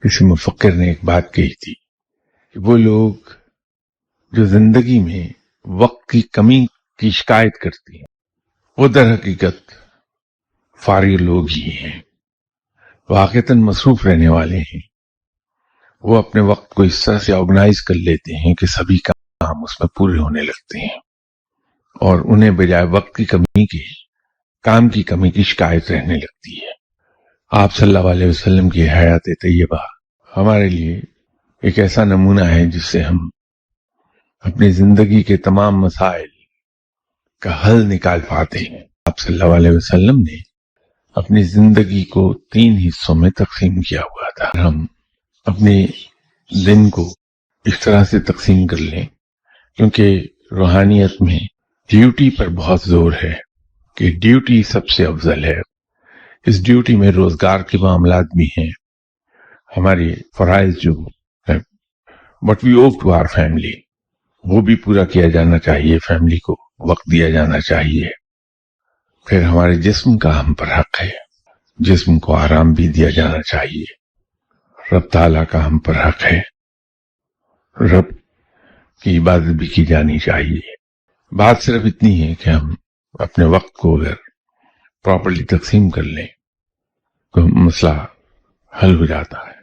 کسی مفکر نے ایک بات کہی تھی کہ وہ لوگ جو زندگی میں وقت کی کمی کی شکایت کرتی ہیں وہ در حقیقت فارغ لوگ ہی ہیں، واقعتاً مصروف رہنے والے ہیں۔ وہ اپنے وقت کو اس طرح سے آرگنائز کر لیتے ہیں کہ سبھی کام اس میں پورے ہونے لگتے ہیں، اور انہیں بجائے وقت کی کمی کے کام کی کمی کی شکایت رہنے لگتی ہے۔ آپ صلی اللہ علیہ وسلم کی حیات طیبہ ہمارے لیے ایک ایسا نمونہ ہے جس سے ہم اپنی زندگی کے تمام مسائل کا حل نکال پاتے ہیں۔ آپ صلی اللہ علیہ وسلم نے اپنی زندگی کو 3 حصوں میں تقسیم کیا ہوا تھا۔ ہم اپنے دن کو اس طرح سے تقسیم کر لیں، کیونکہ روحانیت میں ڈیوٹی پر بہت زور ہے کہ ڈیوٹی سب سے افضل ہے۔ اس ڈیوٹی میں روزگار کے معاملات بھی ہیں، ہماری فرائض جو ہے what we owe to our family وہ بھی پورا کیا جانا چاہیے، فیملی کو وقت دیا جانا چاہیے۔ پھر ہمارے جسم کا ہم پر حق ہے، جسم کو آرام بھی دیا جانا چاہیے۔ رب تعالیٰ کا ہم پر حق ہے، رب کی عبادت بھی کی جانی چاہیے۔ بات صرف اتنی ہے کہ ہم اپنے وقت کو اگر پراپرلی تقسیم کر لیں تو مسئلہ حل ہو جاتا ہے۔